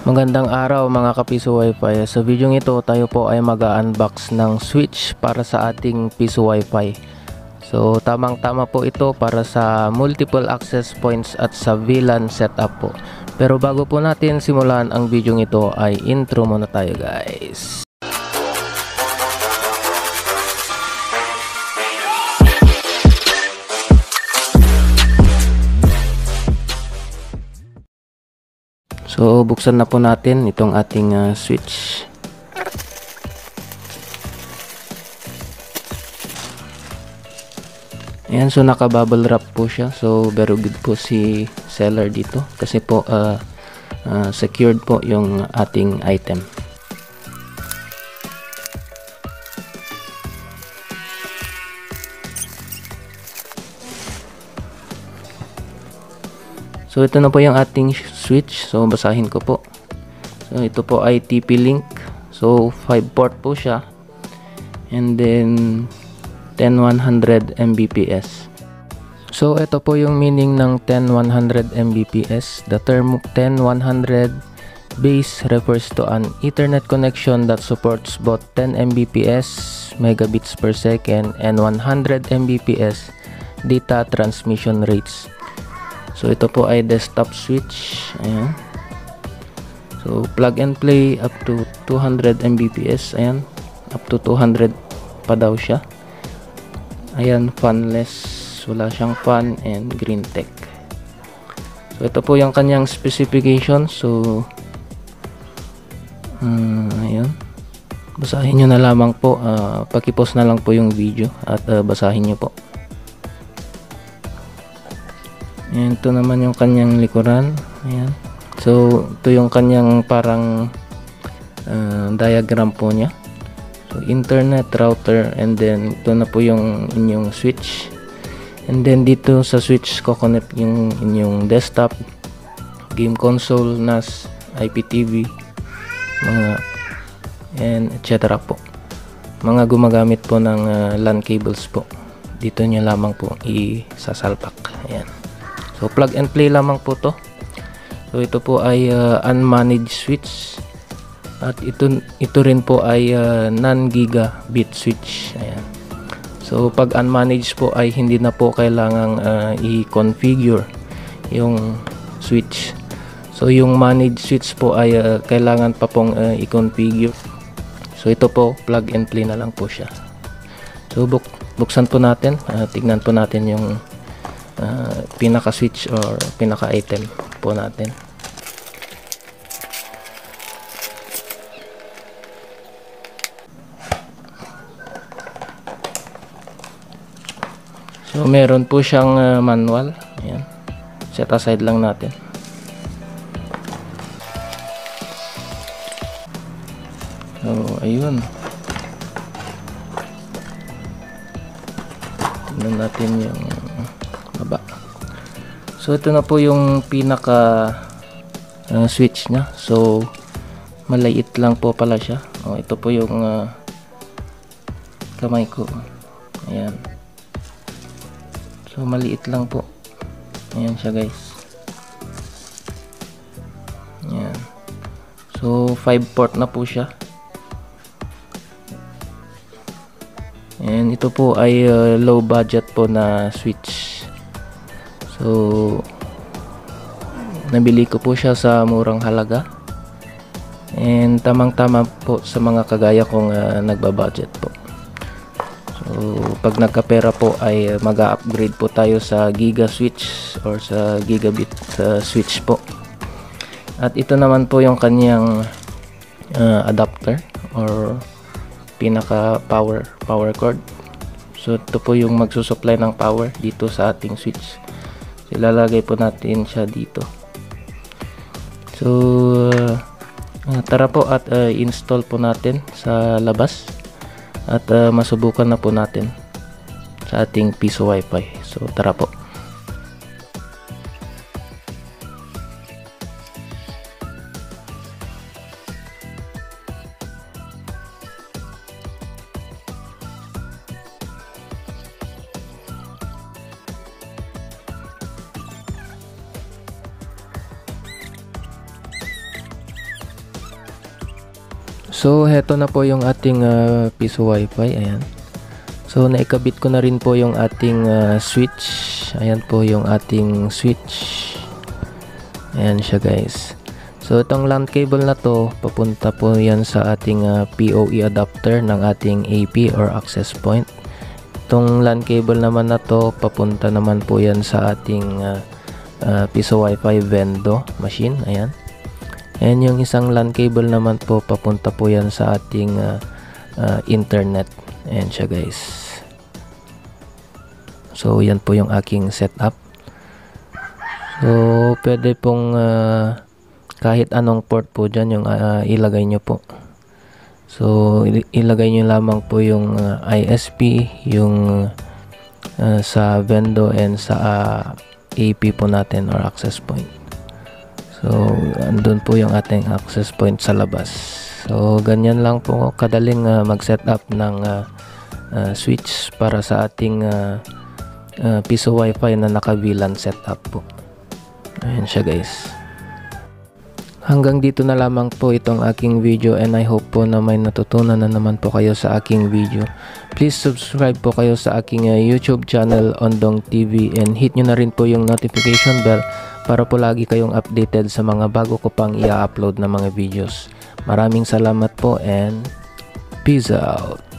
Magandang araw mga kapiso wifi. Sa video ito tayo po ay mag-unbox ng switch para sa ating piso wifi. So tamang tama po ito para sa multiple access points at sa VLAN setup po. Pero bago po natin simulan ang video ito ay intro muna tayo guys. So buksan na po natin itong ating switch. Ayan, so naka bubble wrap po siya. So very good po si seller dito kasi po secured po yung ating item. So ito na po yung ating switch. So basahin ko po. So ito po ay TP-Link. So 5 port po siya. And then 10100 Mbps. So ito po yung meaning ng 10100 Mbps. The term 10100 base refers to an Ethernet connection that supports both 10 Mbps megabits per second and 100 Mbps data transmission rates. So ito po ay desktop switch. Ayan. So plug and play up to 200 Mbps. Ayan. Up to 200 pa daw siya. Ayan, fanless. Wala siyang fan and green tech. So ito po yung kanyang specification. So ayan. Basahin nyo na lamang po. Paki-pause na lang po yung video at basahin nyo po. Ayan, ito naman yung kanyang likuran. Ayan. So, ito yung kanyang parang diagram po niya. So, internet, router, and then ito na po yung inyong switch. And then dito sa switch ko connect yung inyong desktop, game console, NAS, IPTV, mga and etc. po. Mga gumagamit po ng LAN cables po. Dito nyo lamang po isasalpak. Ayan. So plug and play lamang po to. So ito po ay unmanaged switch at ito rin po ay non-gigabit switch. Ayan. So pag unmanaged po ay hindi na po kailangang i-configure yung switch. So yung managed switch po ay kailangan pa pong i-configure. So ito po plug and play na lang po siya. So buksan po natin, tignan po natin yung pinaka switch or pinaka item po natin. So meron po siyang manual. Ayan. Set aside lang natin. So ayun. Tignan natin yung baba. So ito na po yung pinaka switch nya. So maliit lang po pala siya. Ito po yung kamay ko. Ayan. So maliit lang po. Ayan siya guys. Ayan. So 5 port na po siya. And ito po ay low budget po na switch. So nabili ko po siya sa murang halaga. And tamang-tama po sa mga kagaya kong nagbabudget po. So pag nagkapera po ay mag-upgrade po tayo sa giga switch or sa gigabit switch po. At ito naman po yung kanyang adapter or pinaka power cord. So ito po yung magsusupply ng power dito sa ating switch. So ilalagay po natin siya dito. So tara po at install po natin sa labas at masubukan na po natin sa ating piso wifi. So tara po. So heto na po yung ating piso wifi. Ayan. So naikabit ko na rin po yung ating switch. Ayan po yung ating switch. Ayan siya guys. So itong LAN cable na to, papunta po yan sa ating PoE adapter ng ating AP or access point. Itong LAN cable naman na to, papunta naman po yan sa ating piso wifi Vendo machine. Ayan. And yung isang LAN cable naman po, papunta po yan sa ating internet. Ayan siya guys. So yan po yung aking setup. So pwede pong kahit anong port po dyan yung ilagay nyo po. So ilagay nyo lamang po yung ISP, yung sa Vendo and sa AP po natin or access point. So andun po yung ating access point sa labas. So ganyan lang po kadaling mag-setup ng switch para sa ating piso wifi na naka VLAN setup po. Ayan siya guys. Hanggang dito na lamang po itong aking video, and I hope po na may natutunan na naman po kayo sa aking video. Please subscribe po kayo sa aking YouTube channel Ondong TV, and hit nyo na rin po yung notification bell para po lagi kayong updated sa mga bago ko pang i-upload na mga videos. Maraming salamat po and peace out!